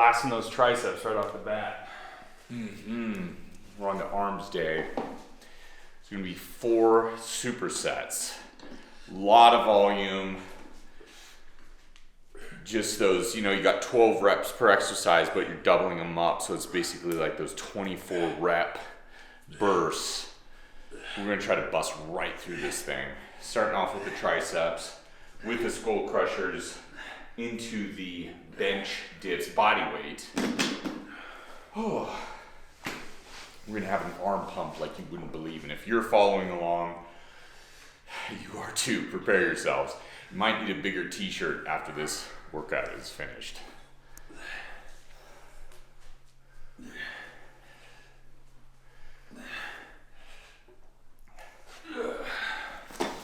blasting those triceps right off the bat. We're on to arms day. It's gonna be 4 supersets. A lot of volume. Just those, you got 12 reps per exercise, but you're doubling them up. So it's basically like those 24 rep bursts. We're gonna try to bust right through this thing. Starting off with the triceps, with the skull crushers into the bench dips body weight. Oh. We're gonna have an arm pump like you wouldn't believe. And if you're following along, you are too. Prepare yourselves. You might need a bigger t-shirt after this workout is finished.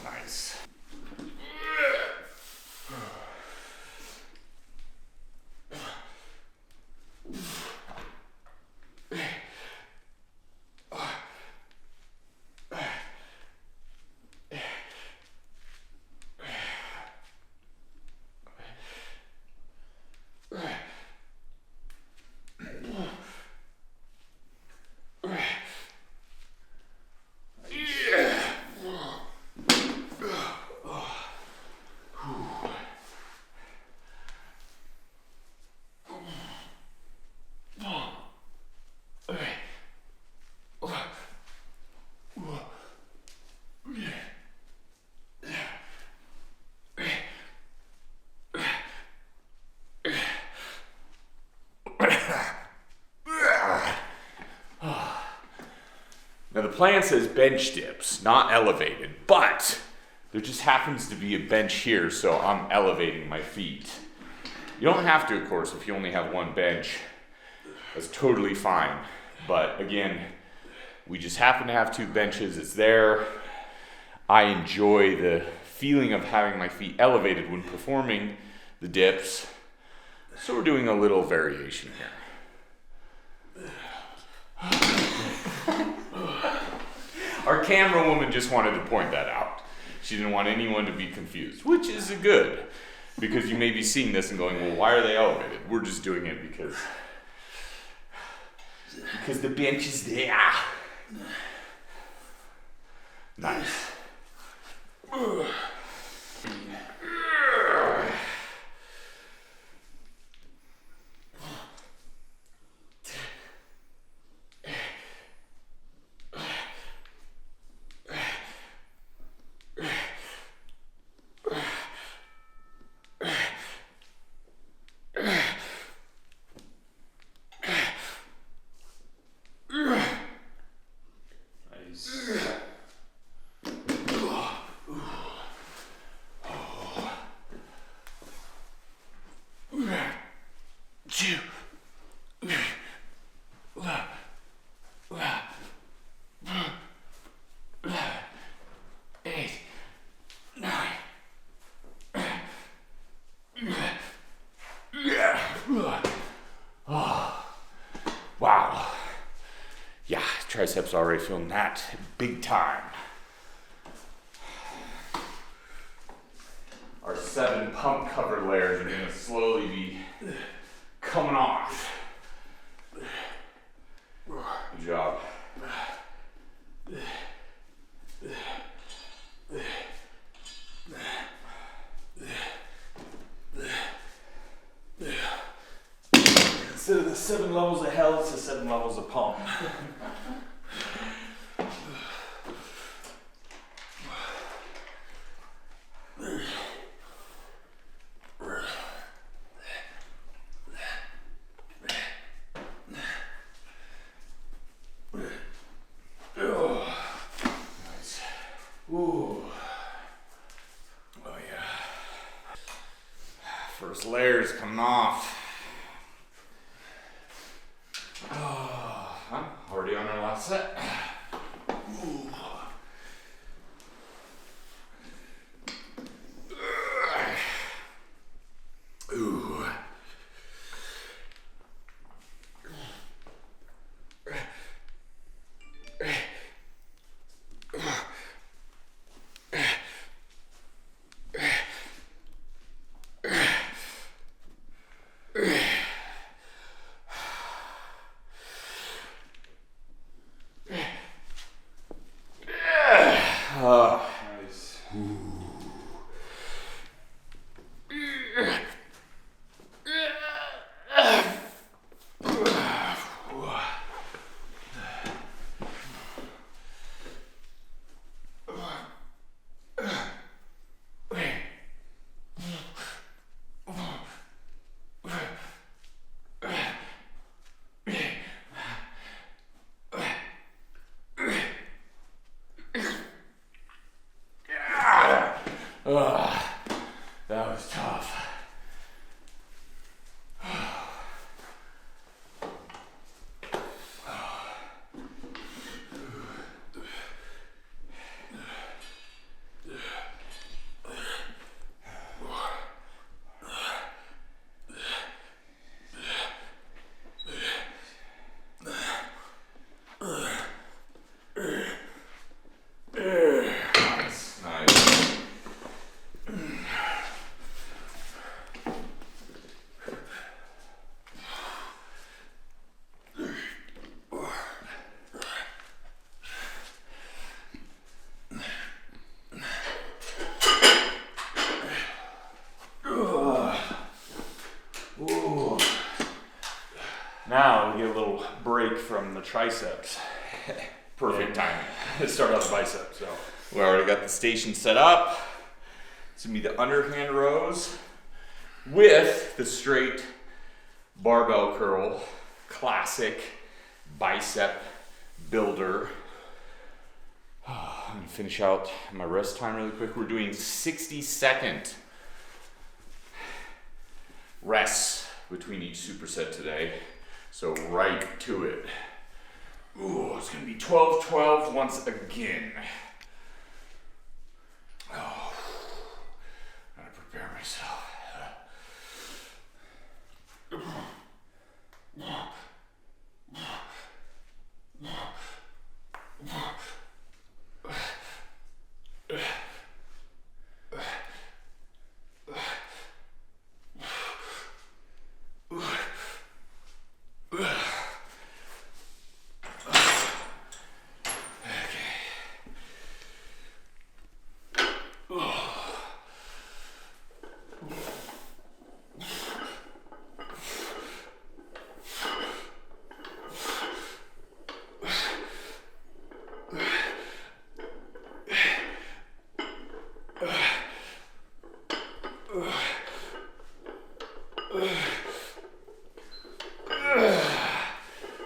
Nice. Now the plan says bench dips, not elevated, but there just happens to be a bench here, so I'm elevating my feet. You don't have to, of course, if you only have one bench. That's totally fine. But again, we just happen to have 2 benches. It's there. I enjoy the feeling of having my feet elevated when performing the dips. So we're doing a little variation here. Our camera woman just wanted to point that out. She didn't want anyone to be confused, which is good, because you may be seeing this and going, well, why are they elevated? We're just doing it because the bench is there. Nice. Wow. Yeah, triceps already feeling that big time. Our 7 pump cover layers are going to slowly be coming off. Good job. Instead of the 7 levels of hell, it's the 7 levels of pump. Ooh. Oh yeah. First layer's coming off. Oh, I'm already on our last set. Ooh. Ooh. break from the triceps. Perfect timing. To start out the bicep, so. We already got the station set up. It's gonna be the underhand rows with the straight barbell curl, classic bicep builder. I'm gonna finish out my rest time really quick. We're doing 60-second rests between each superset today. So right to it. Ooh, it's gonna be 12-12 once again. Oh, gotta prepare myself.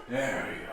There we go.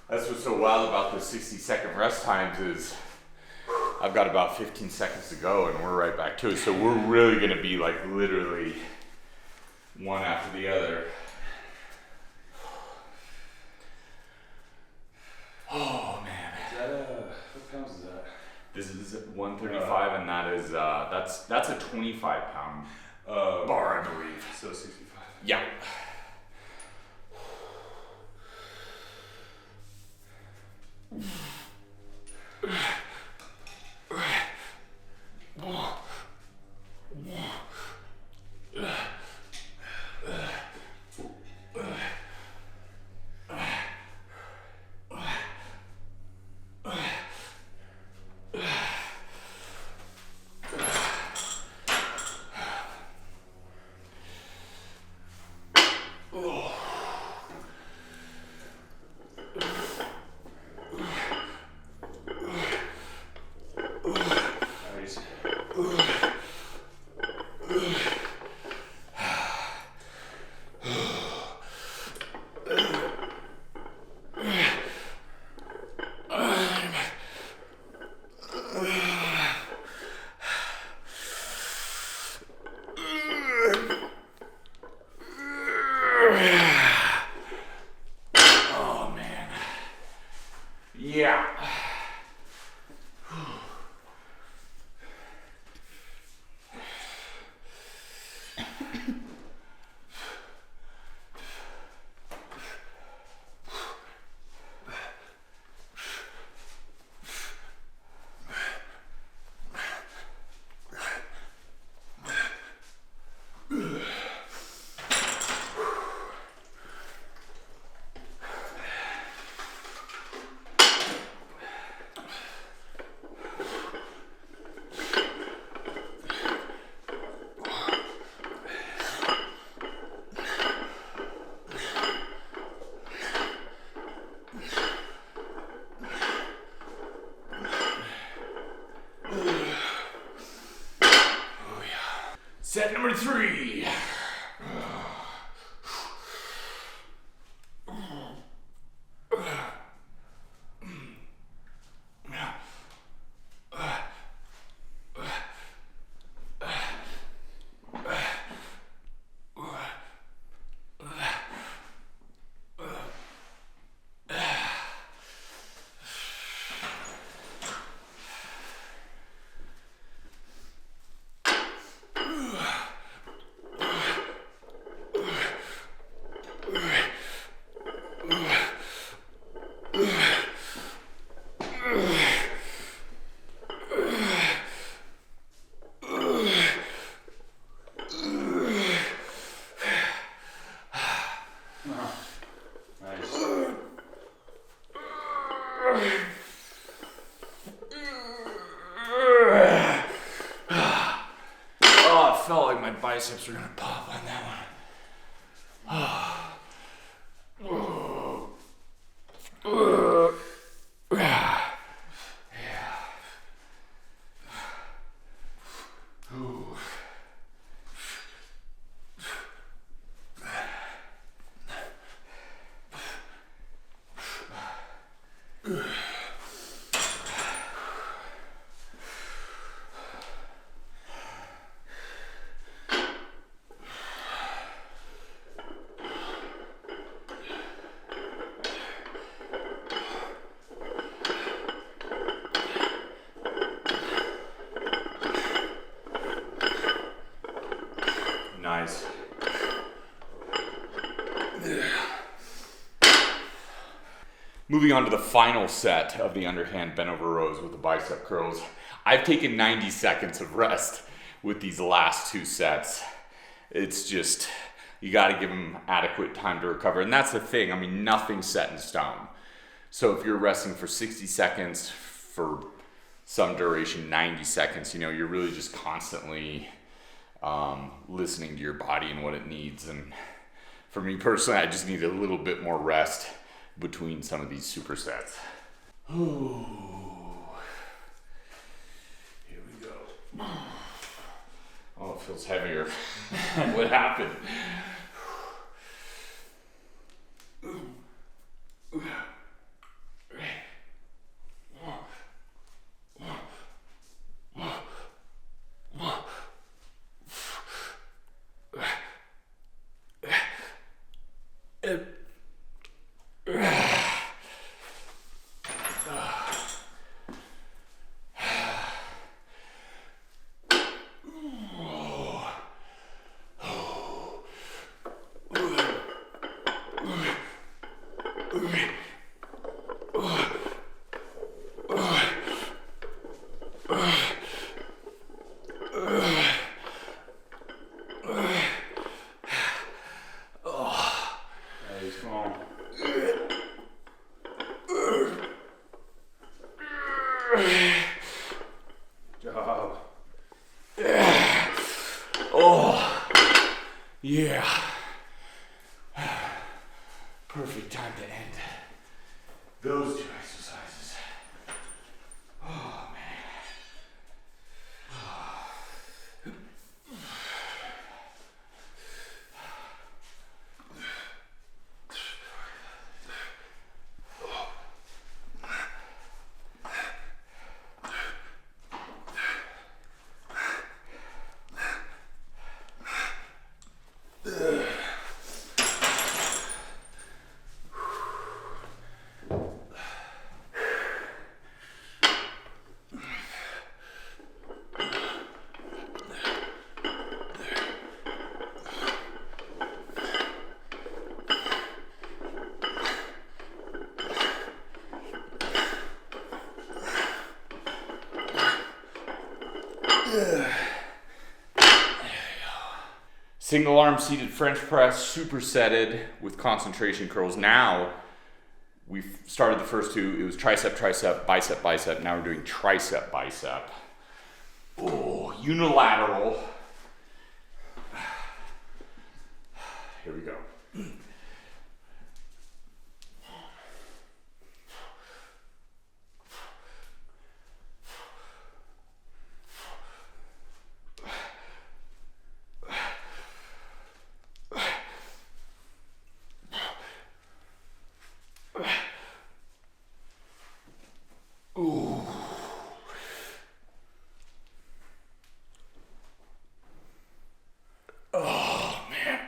That's what's so wild about those 60-second rest times is I've got about 15 seconds to go and we're right back to it. So we're really gonna be like literally one after the other. Oh man. Is that what pounds is that? This is 135 and that is, that's a 25 pound bar, I believe. So 65. Yeah. Oh man. Yeah. Set number 3. Oh, it felt like my biceps were gonna pop on that one. Nice. Moving on to the final set of the underhand bent over rows with the bicep curls. I've taken 90 seconds of rest with these last two sets. It's just, you got to give them adequate time to recover. And that's the thing, I mean, nothing's set in stone. So if you're resting for 60 seconds, for some duration, 90 seconds, you know, you're really just constantly listening to your body and what it needs. And for me personally, I just need a little bit more rest between some of these supersets. Ooh. Here we go. Oh, it feels heavier. What happened? Job. Oh, yeah. Perfect time to end those two exercises. Oh, man. Single arm seated French press, supersetted with concentration curls. Now, we've started the first two. It was tricep, tricep, bicep, bicep. Now we're doing tricep, bicep. Oh, unilateral. Here we go. Ooh. Oh, man.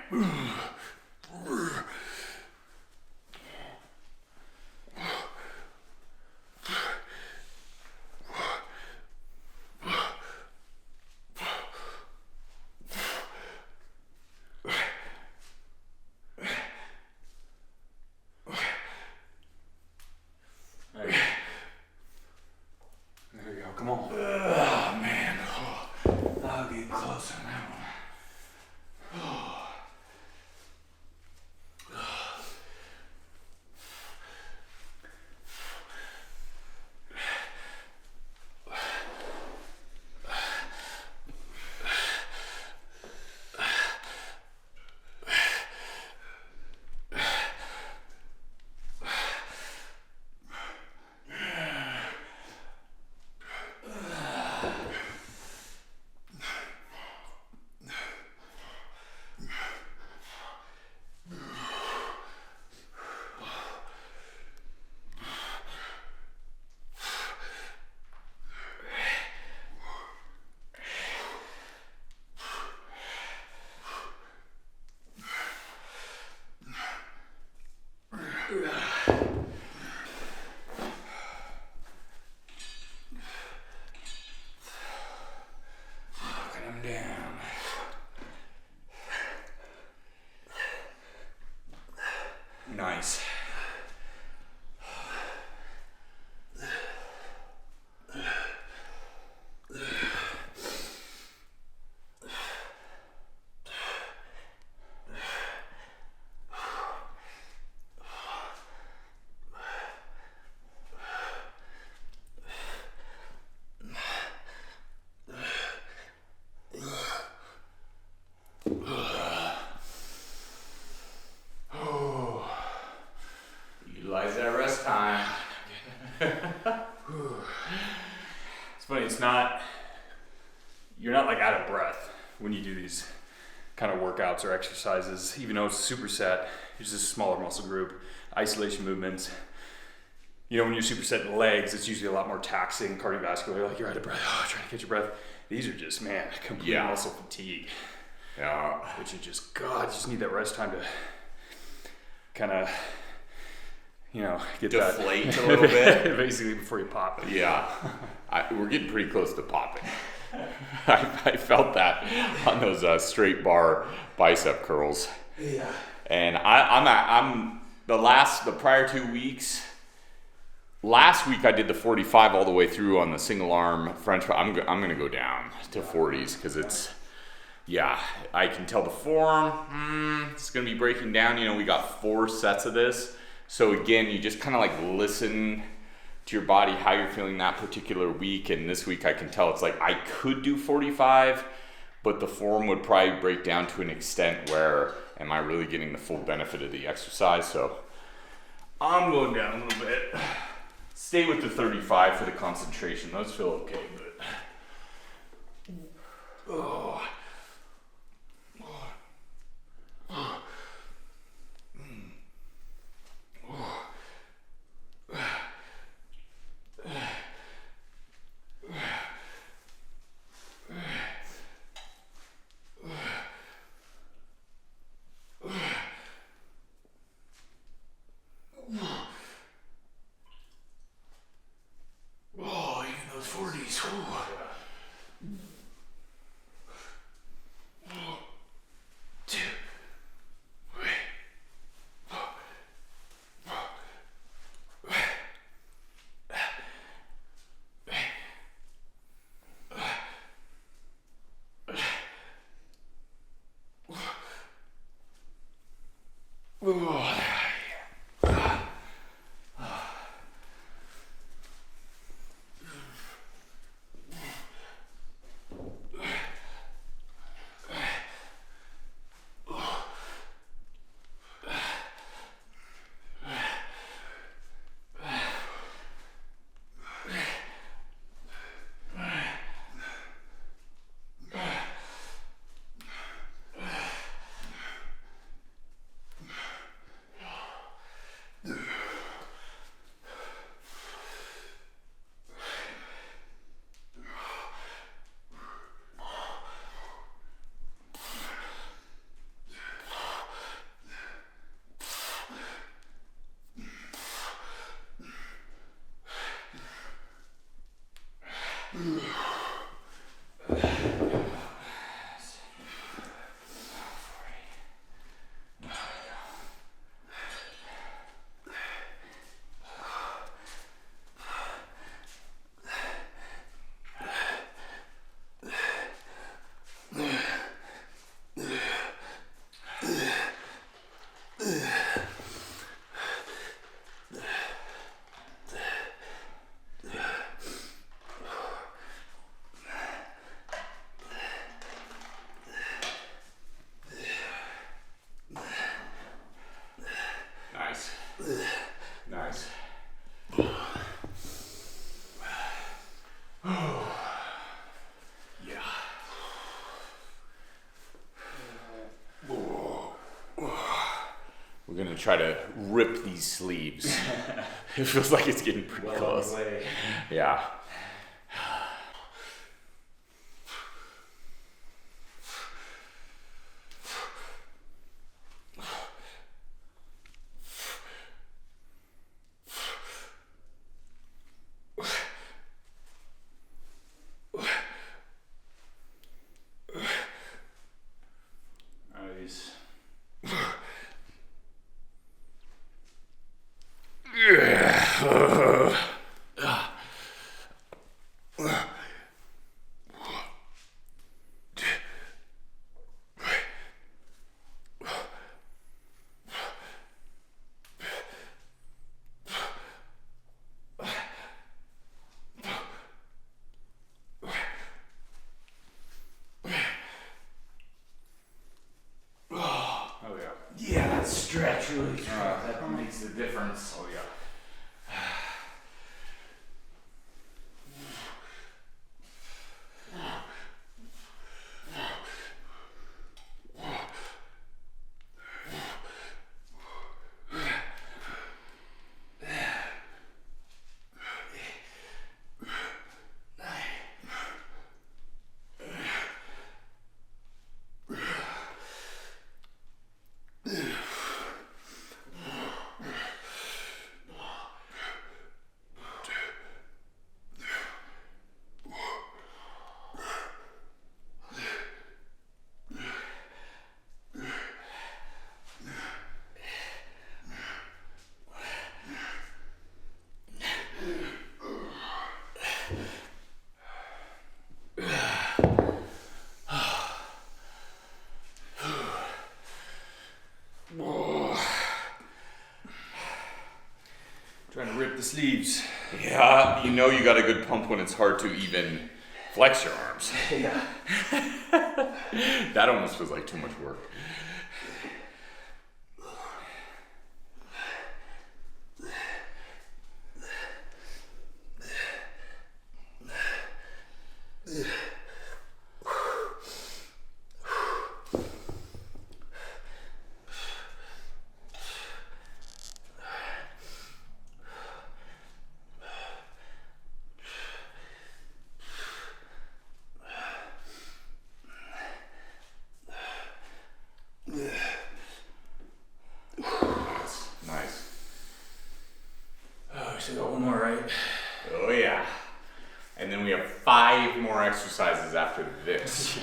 It's funny, you're not like out of breath when you do these kind of workouts or exercises, even though it's a superset, it's just a smaller muscle group, isolation movements. You know, when you're supersetting legs, it's usually a lot more taxing, cardiovascular, like you're out of breath, trying to catch your breath. These are just, man, complete muscle fatigue. Yeah. Which you just need that rest time to kind of, get deflate a little bit. Basically before you pop it. Yeah. We're getting pretty close to popping. I felt that on those straight bar bicep curls. Yeah. And I'm the prior 2 weeks. Last week I did the 45 all the way through on the single arm French. I'm gonna go down to 40s because it's, I can tell the forearm, it's gonna be breaking down. You know, we got 4 sets of this. So again, you just kind of like listen to your body, how you're feeling that particular week. And this week I can tell it's like I could do 45, but the forearm would probably break down to an extent where am I really getting the full benefit of the exercise? So I'm going down a little bit. Stay with the 35 for the concentration. Those feel okay, but even those 40s. Nice. Yeah. We're gonna try to rip these sleeves. It feels like it's getting pretty close. Yeah. Stretch really that makes the difference. Oh yeah. sleeves. Yeah, you know you got a good pump when it's hard to even flex your arms. Yeah. That almost feels like too much work. Nice. Oh, we still got one more, right? Oh yeah. And then we have 5 more exercises after this.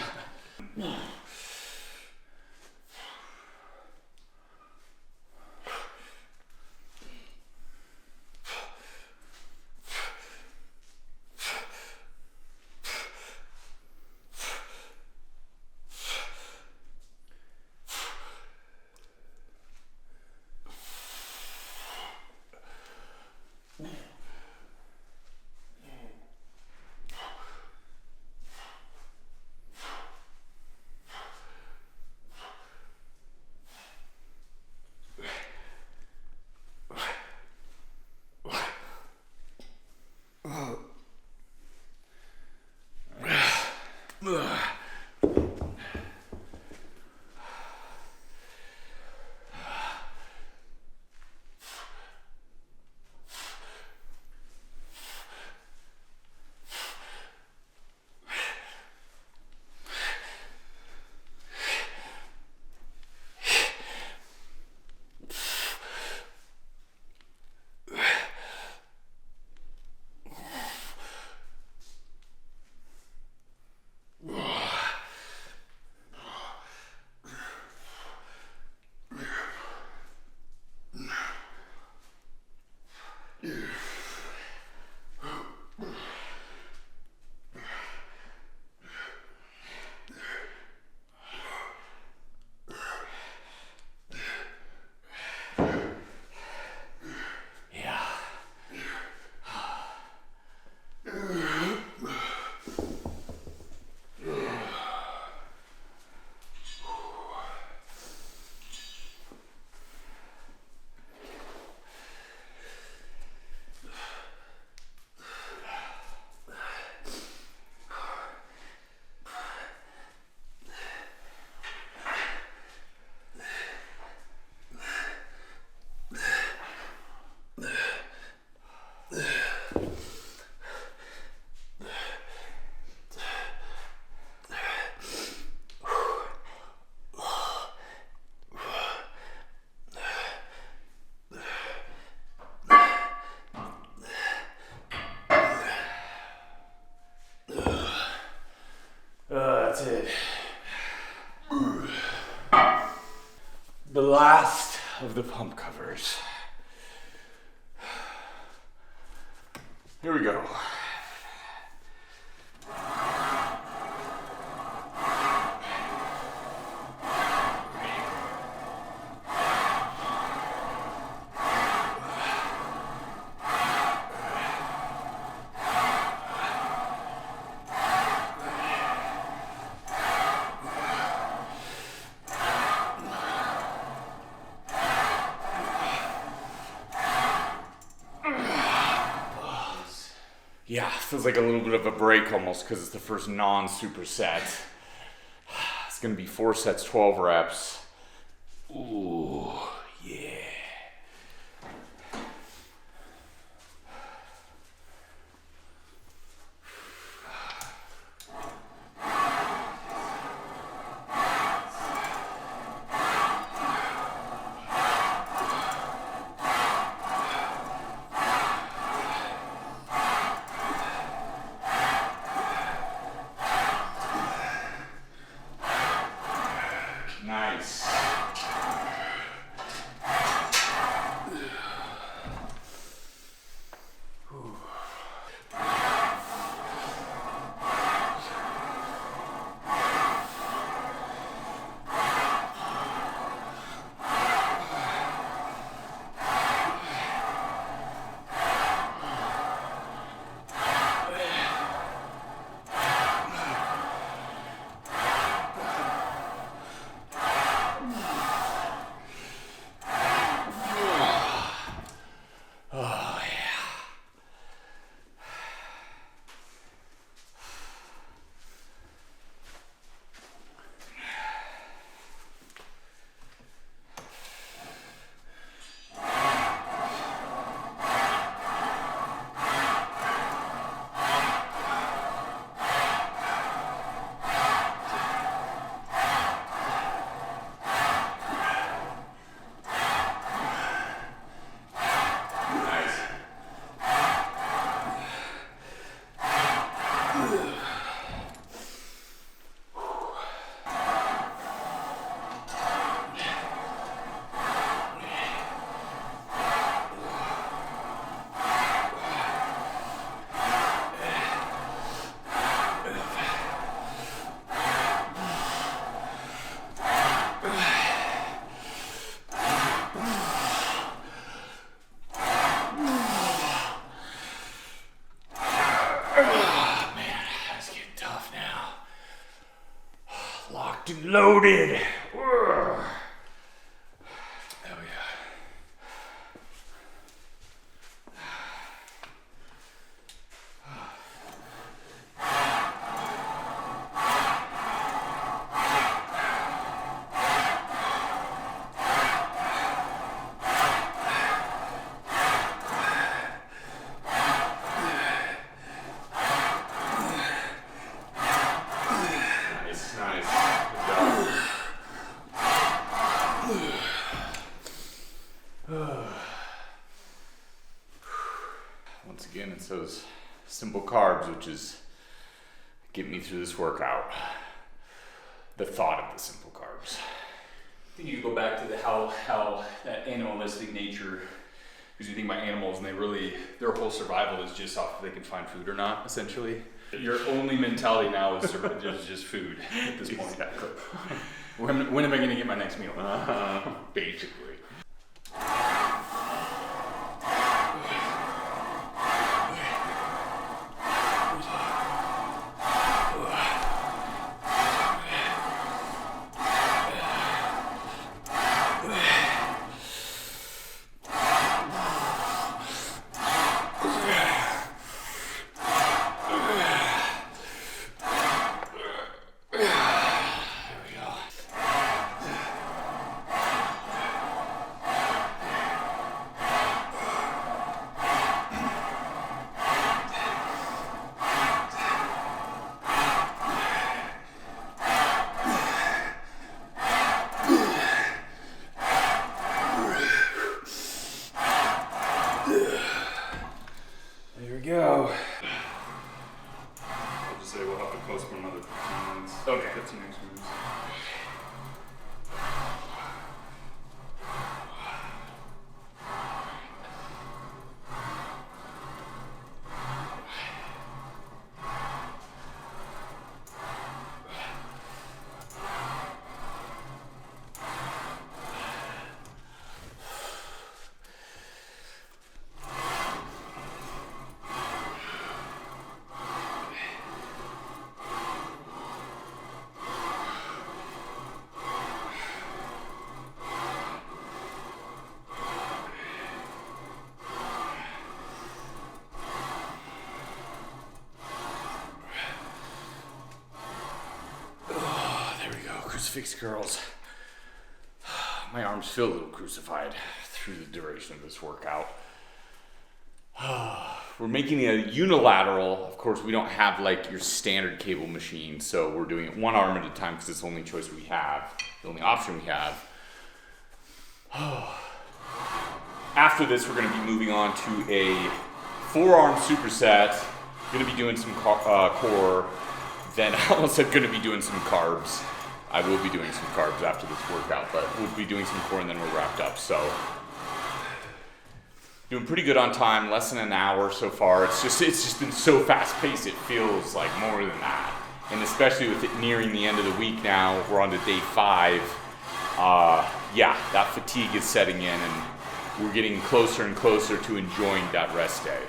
That's it. The last of the pump covers. Here we go. Yeah, feels like a little bit of a break almost because it's the first non-superset. It's gonna be 4 sets, 12 reps. Ooh, yeah. Nice. Oh, man, that's getting tough now. Locked and loaded. Oh, yeah. Once again, it's those simple carbs, which is getting me through this workout. The thought of the simple carbs. I think you go back to the how that animalistic nature, because you think about animals and their whole survival is just off if they can find food or not, essentially. Your only mentality now is just food at this point. Exactly. When am I going to get my next meal? Basically. Go. I'll just say we'll have to postpone another 15 minutes. Okay. Get some next moves. Crucifix curls. My arms feel a little crucified through the duration of this workout. We're making a unilateral. Of course, we don't have like your standard cable machine, so we're doing it one arm at a time because it's the only choice we have, the only option we have. After this, we're going to be moving on to a forearm superset. Going to be doing some core. Then I almost said going to be doing some carbs. I will be doing some carbs after this workout, but we'll be doing some core and then we're wrapped up. So doing pretty good on time, less than an hour so far. It's just been so fast paced. It feels like more than that. And especially with it nearing the end of the week now, we're on to day 5. Yeah, that fatigue is setting in and we're getting closer and closer to enjoying that rest day.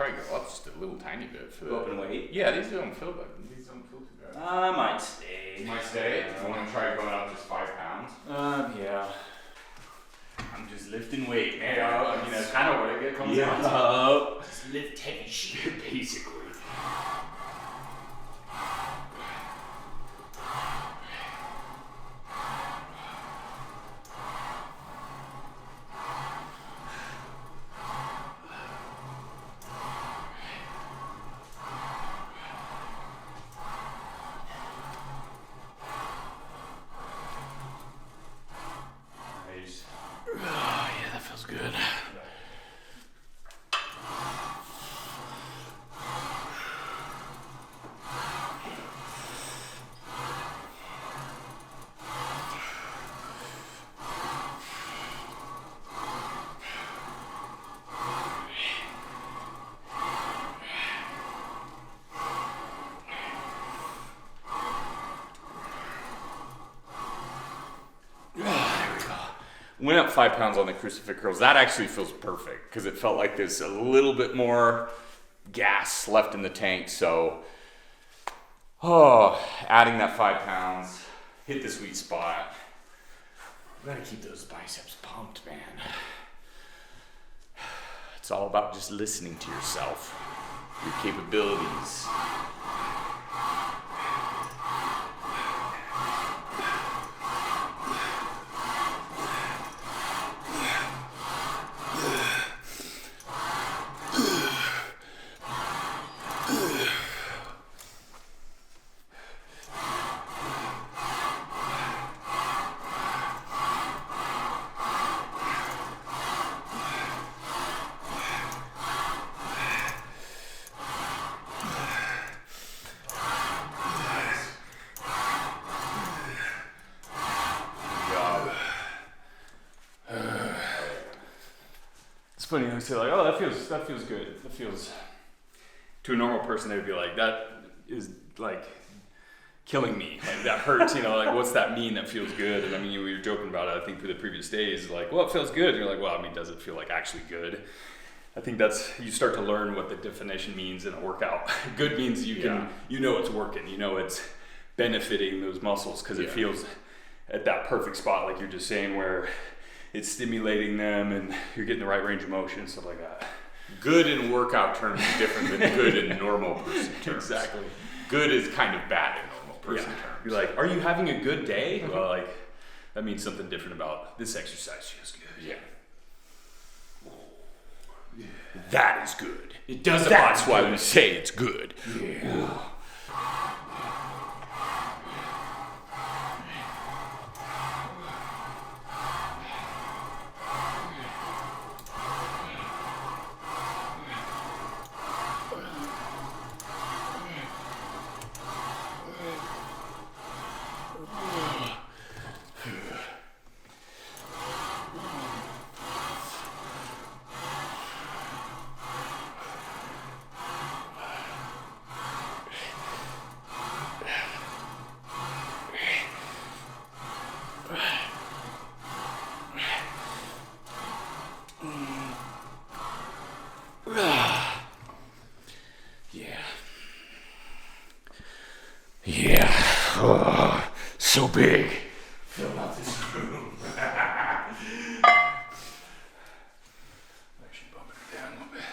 probably go up just a little tiny bit for Go up and wait? Yeah, these don't feel too bad. I might stay. You might stay? You want to try going up just 5 pounds? Yeah. I'm just lifting weight, man. Yeah, I mean, that's kind of what it comes down to. Just lift heavy shit, basically. Yeah, that feels good. Went up 5 pounds on the crucifix curls. That actually feels perfect because it felt like there's a little bit more gas left in the tank. So, adding that 5 pounds, hit the sweet spot. We gotta keep those biceps pumped, man. It's all about just listening to yourself, your capabilities. It's funny how you say like, oh, that feels good. That feels. To a normal person, they would be like, that is like killing me. Like that hurts. Like what's that mean? That feels good. And I mean, we were joking about it. I think for the previous days, like, well, it feels good. And you're like, well, I mean, does it feel like actually good? I think that's you start to learn what the definition means in a workout. Good means you can, it's working. It's benefiting those muscles because it feels at that perfect spot, like you're just saying, where it's stimulating them and you're getting the right range of motion and stuff like that. Good in workout terms is different than good in normal person terms. Exactly. Good is kind of bad in normal person terms. You're like, are you having a good day? Well, like, that means something different about this exercise feels good. Yeah. That is good. It does. That's why we say it's good. Yeah. Yeah. Oh, so big. Fill out this room. Actually bumping it down a little bit.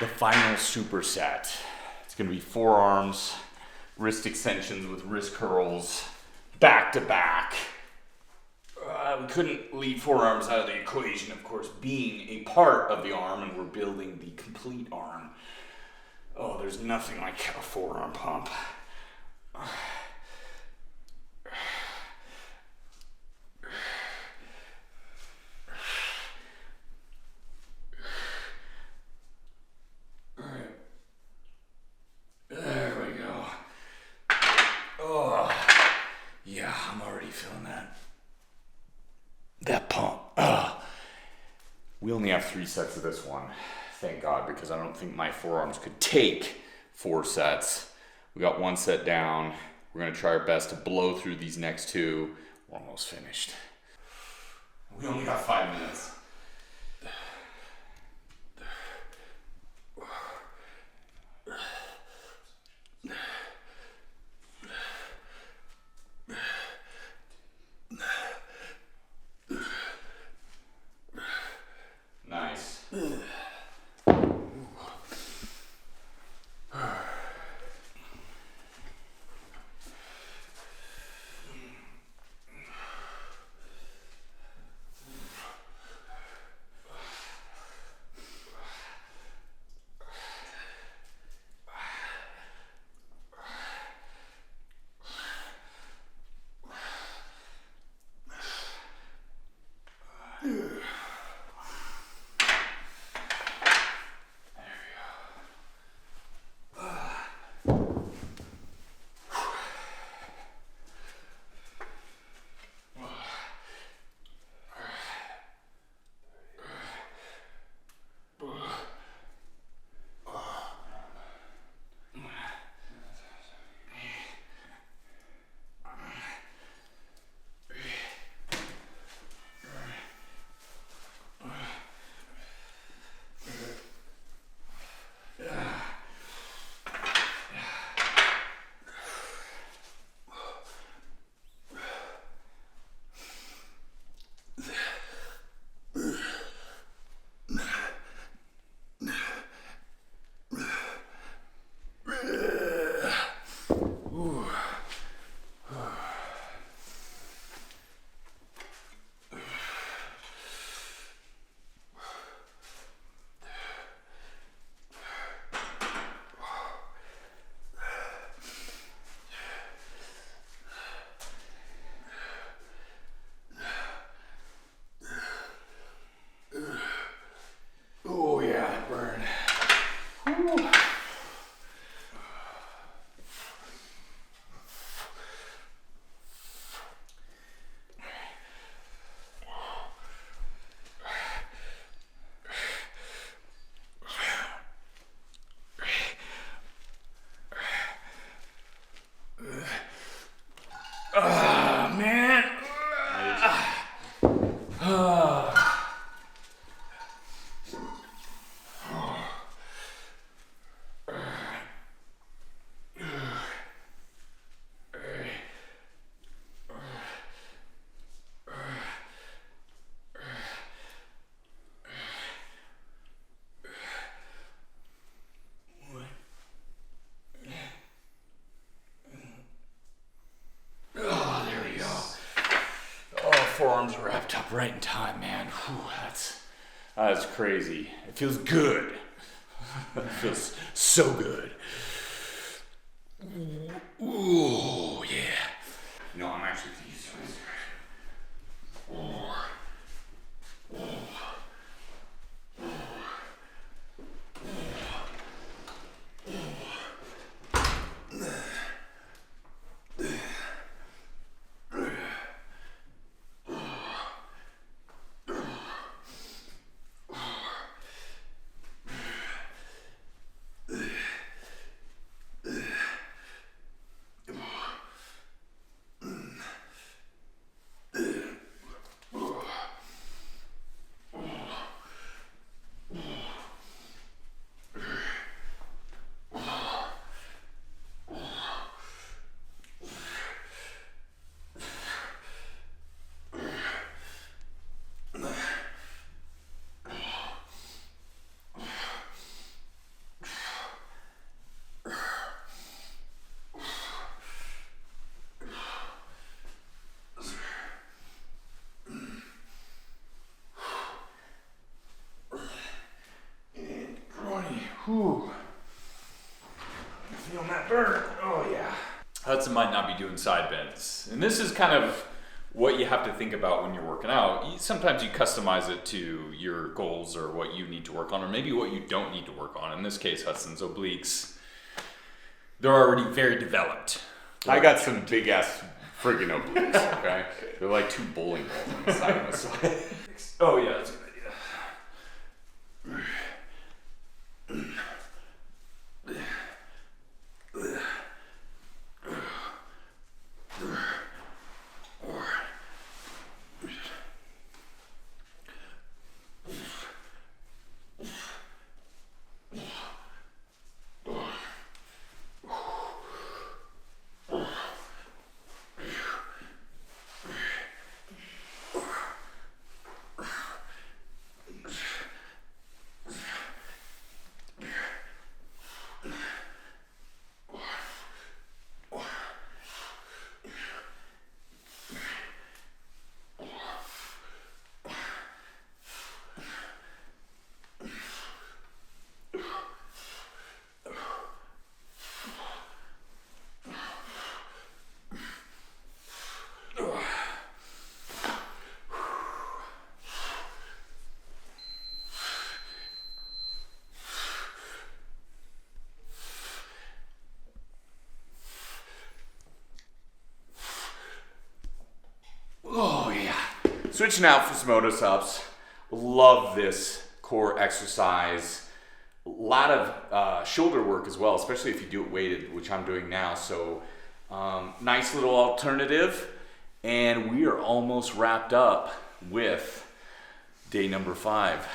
The final superset. It's gonna be forearms, wrist extensions with wrist curls, back to back. We couldn't leave forearms out of the equation, of course, being a part of the arm, and we're building the complete arm. Oh, there's nothing like a forearm pump. There we go. Oh, yeah, I'm already feeling that pump. We only have 3 sets of this one, thank God, because I don't think my forearms could take 4 sets. We got 1 set down. We're gonna try our best to blow through these next 2. We're almost finished. We only got 5 minutes. Nice. Oh yeah, that burn. Whew. Man. Forearms wrapped up right in time, man. Whew, that's crazy. It feels good. It feels so good. Ooh, yeah. No, I'm actually gonna use this. doing side bends. And this is kind of what you have to think about when you're working out. Sometimes you customize it to your goals or what you need to work on, or maybe what you don't need to work on. In this case, Hudson's obliques, they're already very developed. I got some big ass friggin' obliques, okay? They're like 2 bowling balls on the side of my side. Oh yeah, that's a good idea. Switching out for some motos-ups. Love this core exercise. A lot of shoulder work as well, especially if you do it weighted, which I'm doing now. So nice little alternative. And we are almost wrapped up with day number 5.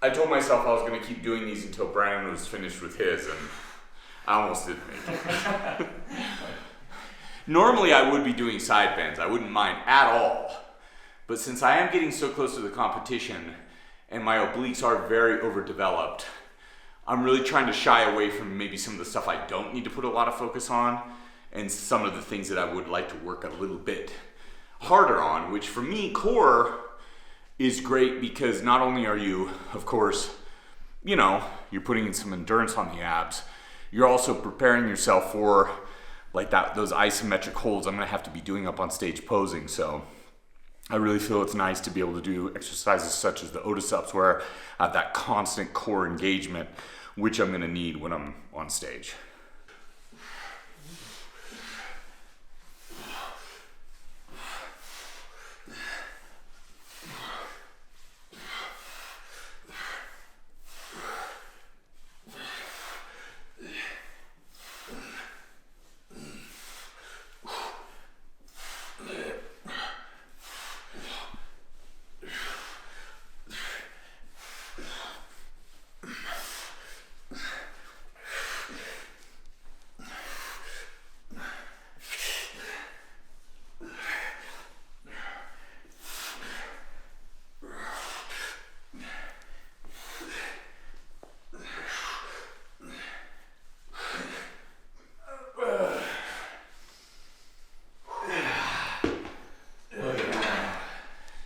I told myself I was going to keep doing these until Brandon was finished with his, and I almost didn't make it. Normally I would be doing side bends. I wouldn't mind at all. But since I am getting so close to the competition and my obliques are very overdeveloped, I'm really trying to shy away from maybe some of the stuff I don't need to put a lot of focus on and some of the things that I would like to work a little bit harder on, which for me, core is great because not only are you, of course, you know, you're putting in some endurance on the abs, you're also preparing yourself for like those isometric holds I'm gonna have to be doing up on stage posing. So I really feel it's nice to be able to do exercises such as the Otis-ups where I have that constant core engagement, which I'm gonna need when I'm on stage.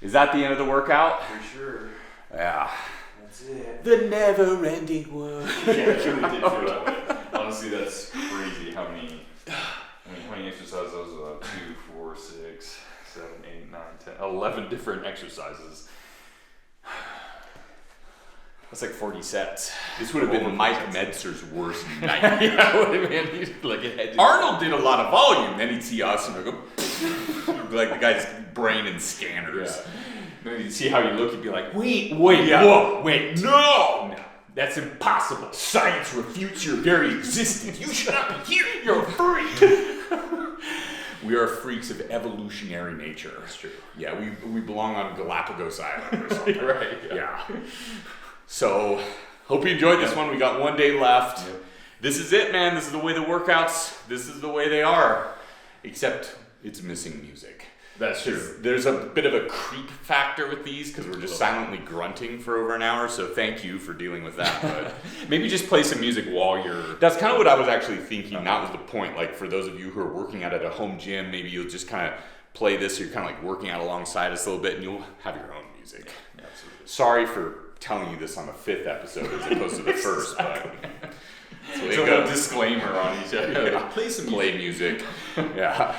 Is that the end of the workout? For sure. Yeah. That's it. The never-ending work. Yeah, it really did feel that way. Honestly, that's crazy how many exercises those are. 2, 4, 6, 7, 8, 9, 10, 11 different exercises. That's like 40 sets. This would have been Mike Metzer's worst night. Yeah, would have been like Arnold did a lot of volume, then he'd see us and he'd go, like the guy's brain in scanners. Yeah. Then you'd see how you look, you'd be like, wait, Yeah. whoa, wait, no! That's impossible. Science refutes your very existence. You should not be here. You're a freak. We are freaks of evolutionary nature. That's true. Yeah, we belong on Galapagos Island or something. Right. Yeah. So, hope you enjoyed this one. We got 1 day left. Yep. This is it, man. This is the way the workouts, this is the way they are. Except it's missing music. That's true. There's a bit of a creep factor with these because we're just silently grunting for over an hour. So thank you for dealing with that. But Maybe just play some music while you're. that's kind of what I was actually thinking. That was the point. Like for those of you who are working out at a home gym, maybe you'll just kind of play this. You're kind of like working out alongside us a little bit, and you'll have your own music. Yeah, absolutely. Sorry for telling you this on the 5th episode as opposed to the first, but that's the way it So goes. a disclaimer on each other. Yeah. Play some Play music. Yeah.